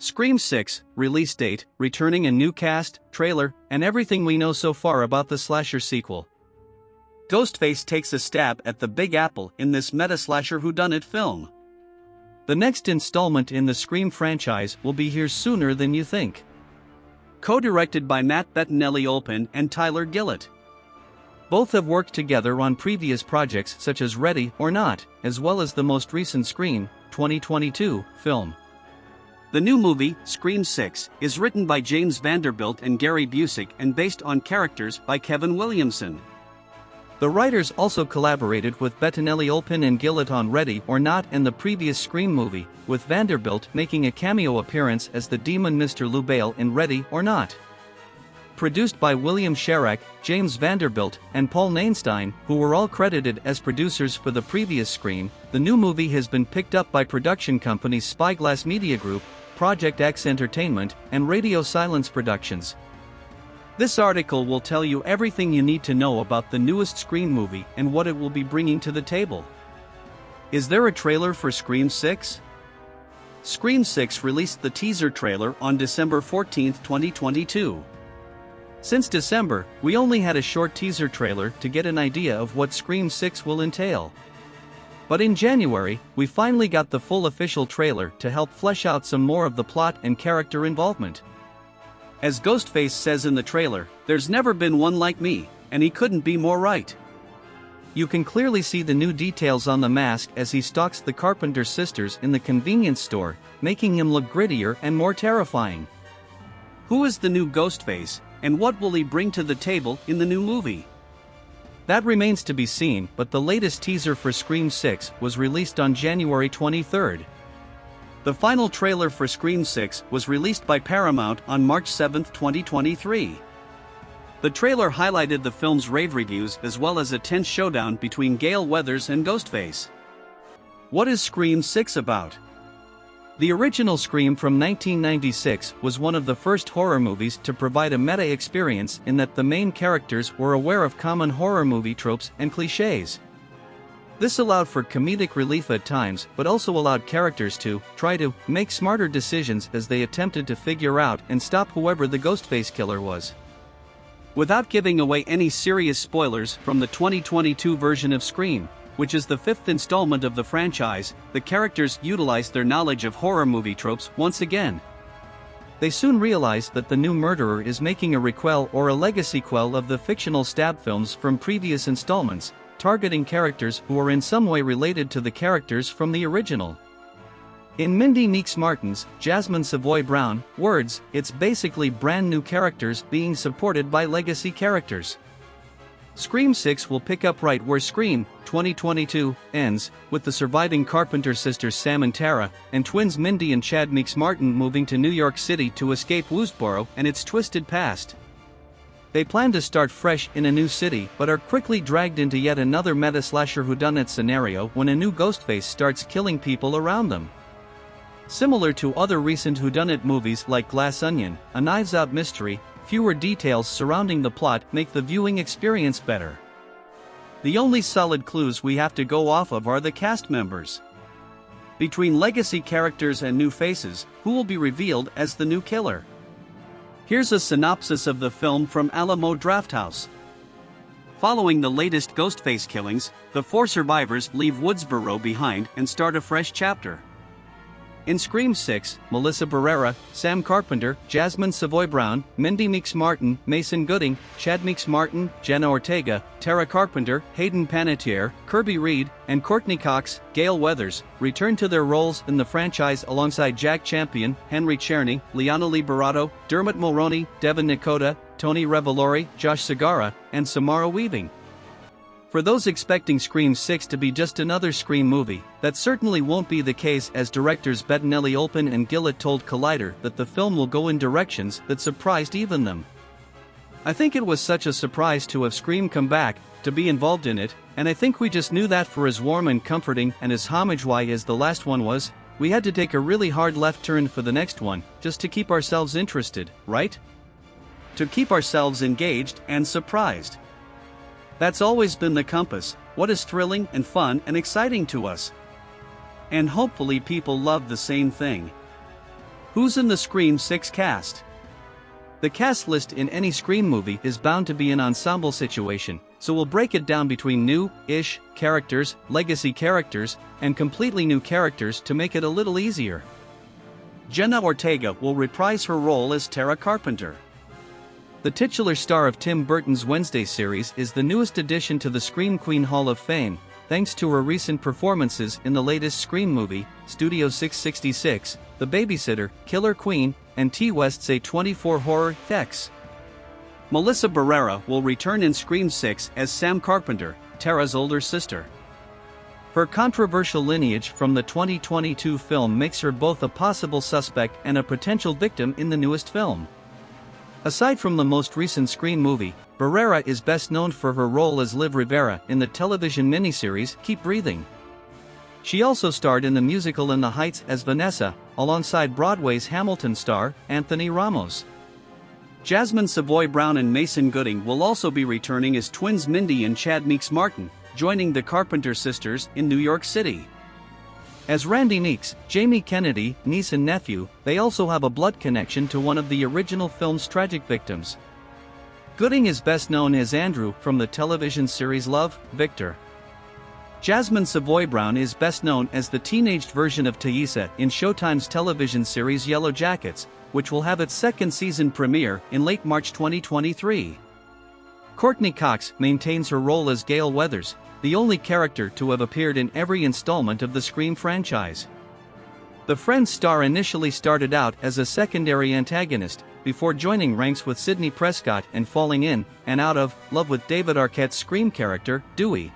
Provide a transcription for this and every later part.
Scream 6, release date, returning a new cast, trailer, and everything we know so far about the slasher sequel. Ghostface takes a stab at the Big Apple in this meta-slasher whodunit film. The next installment in the Scream franchise will be here sooner than you think. Co-directed by Matt Bettinelli-Olpin and Tyler Gillett. Both have worked together on previous projects such as Ready or Not, as well as the most recent Scream 2022 film. The new movie, Scream 6, is written by James Vanderbilt and Gary Busick and based on characters by Kevin Williamson. The writers also collaborated with Bettinelli-Olpin and Gillett on Ready or Not and the previous Scream movie, with Vanderbilt making a cameo appearance as the demon Mr. Lou Bale in Ready or Not. Produced by William Sherrack, James Vanderbilt, and Paul Nainstein, who were all credited as producers for the previous Scream, the new movie has been picked up by production companies Spyglass Media Group, Project X Entertainment, and Radio Silence Productions. This article will tell you everything you need to know about the newest Scream movie and what it will be bringing to the table. Is there a trailer for Scream 6? Scream 6 released the teaser trailer on December 14, 2022. Since December, we only had a short teaser trailer to get an idea of what Scream 6 will entail. But in January, we finally got the full official trailer to help flesh out some more of the plot and character involvement. As Ghostface says in the trailer, "There's never been one like me, and he couldn't be more right." You can clearly see the new details on the mask as he stalks the Carpenter sisters in the convenience store, making him look grittier and more terrifying. Who is the new Ghostface, and what will he bring to the table in the new movie? That remains to be seen, but the latest teaser for Scream 6 was released on January 23rd. The final trailer for Scream 6 was released by Paramount on March 7, 2023. The trailer highlighted the film's rave reviews as well as a tense showdown between Gale Weathers and Ghostface. What is Scream 6 about? The original Scream from 1996 was one of the first horror movies to provide a meta experience in that the main characters were aware of common horror movie tropes and cliches. This allowed for comedic relief at times but also allowed characters to try to make smarter decisions as they attempted to figure out and stop whoever the Ghostface killer was. Without giving away any serious spoilers from the 2022 version of Scream, which is the fifth installment of the franchise, the characters utilize their knowledge of horror movie tropes once again. They soon realize that the new murderer is making a requel or a legacy-quel of the fictional stab films from previous installments, targeting characters who are in some way related to the characters from the original. In Mindy Meeks Martin's Jasmine Savoy Brown words, it's basically brand new characters being supported by legacy characters. Scream 6 will pick up right where Scream 2022 ends, with the surviving Carpenter sisters Sam and Tara, and twins Mindy and Chad Meeks Martin moving to New York City to escape Woodsboro and its twisted past. They plan to start fresh in a new city but are quickly dragged into yet another meta-slasher whodunit scenario when a new Ghostface starts killing people around them. Similar to other recent whodunit movies like Glass Onion, A Knives Out Mystery, fewer details surrounding the plot make the viewing experience better. The only solid clues we have to go off of are the cast members. Between legacy characters and new faces, who will be revealed as the new killer? Here's a synopsis of the film from Alamo Drafthouse. Following the latest Ghostface killings, the four survivors leave Woodsboro behind and start a fresh chapter. In Scream 6, Melissa Barrera, Sam Carpenter, Jasmine Savoy Brown, Mindy Meeks Martin, Mason Gooding, Chad Meeks Martin, Jenna Ortega, Tara Carpenter, Hayden Panettiere, Kirby Reed, and Courtney Cox, Gale Weathers, return to their roles in the franchise alongside Jack Champion, Henry Czerny, Liana Liberato, Dermot Mulroney, Devin Nakota, Tony Revolori, Josh Segarra, and Samara Weaving. For those expecting Scream 6 to be just another Scream movie, that certainly won't be the case, as directors Bettinelli-Olpin and Gillett told Collider that the film will go in directions that surprised even them. I think it was such a surprise to have Scream come back, to be involved in it, and I think we just knew that for as warm and comforting and as homage-y as the last one was, we had to take a really hard left turn for the next one, just to keep ourselves interested, right? To keep ourselves engaged and surprised. That's always been the compass, what is thrilling and fun and exciting to us. And hopefully people love the same thing. Who's in the Scream 6 cast? The cast list in any Scream movie is bound to be an ensemble situation, so we'll break it down between new-ish characters, legacy characters, and completely new characters to make it a little easier. Jenna Ortega will reprise her role as Tara Carpenter. The titular star of Tim Burton's Wednesday series is the newest addition to the Scream Queen Hall of Fame, thanks to her recent performances in the latest Scream movie, Studio 666, The Babysitter, Killer Queen, and T. West's A24 horror, X. Melissa Barrera will return in Scream 6 as Sam Carpenter, Tara's older sister. Her controversial lineage from the 2022 film makes her both a possible suspect and a potential victim in the newest film. Aside from the most recent Scream movie, Barrera is best known for her role as Liv Rivera in the television miniseries Keep Breathing. She also starred in the musical In the Heights as Vanessa, alongside Broadway's Hamilton star, Anthony Ramos. Jasmine Savoy Brown and Mason Gooding will also be returning as twins Mindy and Chad Meeks Martin, joining the Carpenter sisters in New York City. As Randy Meeks, Jamie Kennedy, niece and nephew, they also have a blood connection to one of the original film's tragic victims. Gooding is best known as Andrew from the television series Love, Victor. Jasmine Savoy Brown is best known as the teenaged version of Taissa in Showtime's television series Yellow Jackets, which will have its second season premiere in late March 2023. Courtney Cox maintains her role as Gail Weathers, the only character to have appeared in every installment of the Scream franchise. The Friends star initially started out as a secondary antagonist, before joining ranks with Sidney Prescott and falling in and out of love with David Arquette's Scream character, Dewey.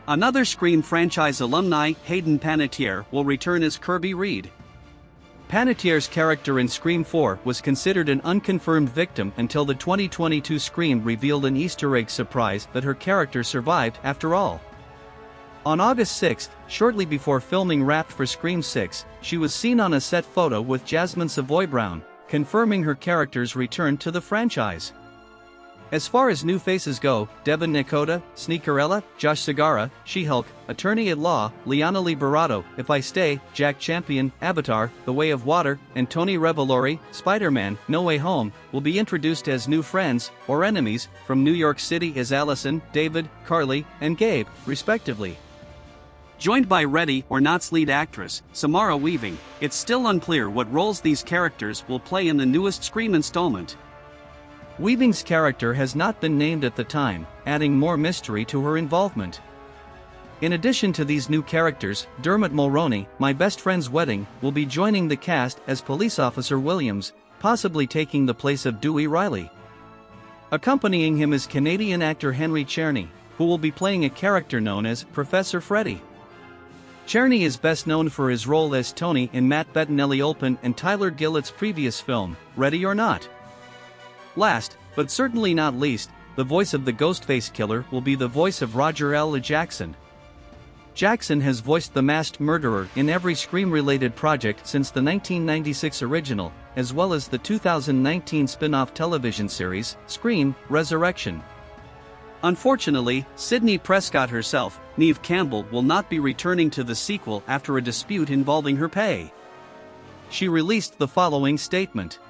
Another Scream franchise alumni, Hayden Panettiere, will return as Kirby Reed. Panettiere's character in Scream 4 was considered an unconfirmed victim until the 2022 Scream revealed an Easter egg surprise that her character survived after all. On August 6, shortly before filming wrapped for Scream 6, she was seen on a set photo with Jasmine Savoy Brown, confirming her character's return to the franchise. As far as new faces go, Devin Nakota, Sneakerella, Josh Segarra, She-Hulk, Attorney-at-Law, Liana Liberato, If I Stay, Jack Champion, Avatar, The Way of Water, and Tony Revolori, Spider-Man, No Way Home, will be introduced as new friends, or enemies, from New York City as Allison, David, Carly, and Gabe, respectively. Joined by Ready or Not's lead actress, Samara Weaving, it's still unclear what roles these characters will play in the newest Scream installment. Weaving's character has not been named at the time, adding more mystery to her involvement. In addition to these new characters, Dermot Mulroney, My Best Friend's Wedding, will be joining the cast as Police Officer Williams, possibly taking the place of Dewey Riley. Accompanying him is Canadian actor Henry Czerny, who will be playing a character known as Professor Freddy. Czerny is best known for his role as Tony in Matt Bettinelli-Olpin and Tyler Gillett's previous film, Ready or Not. Last, but certainly not least, the voice of the Ghostface Killer will be the voice of Roger L. Jackson. Jackson has voiced the masked murderer in every Scream-related project since the 1996 original, as well as the 2019 spin-off television series, Scream: Resurrection. Unfortunately, Sidney Prescott herself, Neve Campbell, will not be returning to the sequel after a dispute involving her pay. She released the following statement.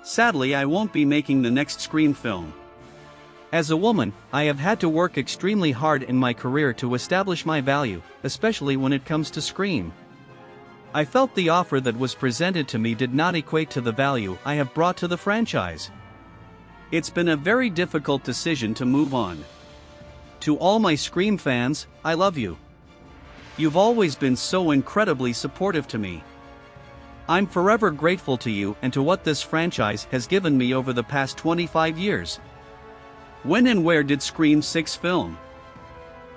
Sadly, I won't be making the next Scream film. As a woman, I have had to work extremely hard in my career to establish my value, especially when it comes to Scream. I felt the offer that was presented to me did not equate to the value I have brought to the franchise. It's been a very difficult decision to move on. To all my Scream fans, I love you. You've always been so incredibly supportive to me. I'm forever grateful to you and to what this franchise has given me over the past 25 years. When and where did Scream 6 film?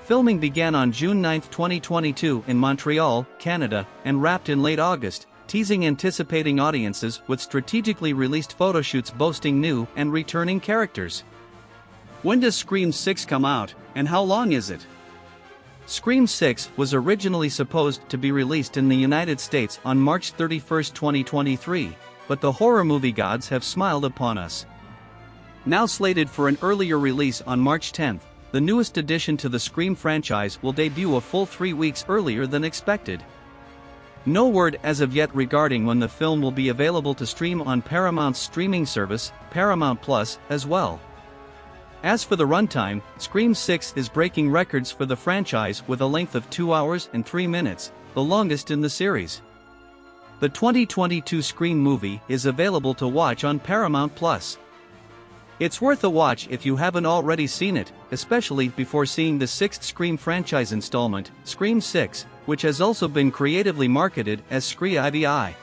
Filming began on June 9, 2022 in Montreal, Canada, and wrapped in late August, teasing anticipating audiences with strategically released photoshoots boasting new and returning characters. When does Scream 6 come out, and how long is it? Scream 6 was originally supposed to be released in the United States on March 31, 2023, but the horror movie gods have smiled upon us. Now slated for an earlier release on March 10, the newest addition to the Scream franchise will debut a full 3 weeks earlier than expected. No word as of yet regarding when the film will be available to stream on Paramount's streaming service, Paramount Plus, as well. As for the runtime, Scream 6 is breaking records for the franchise with a length of 2 hours and 3 minutes, the longest in the series. The 2022 Scream movie is available to watch on Paramount Plus. It's worth a watch if you haven't already seen it, especially before seeing the 6th Scream franchise installment, Scream 6, which has also been creatively marketed as Scree IVI.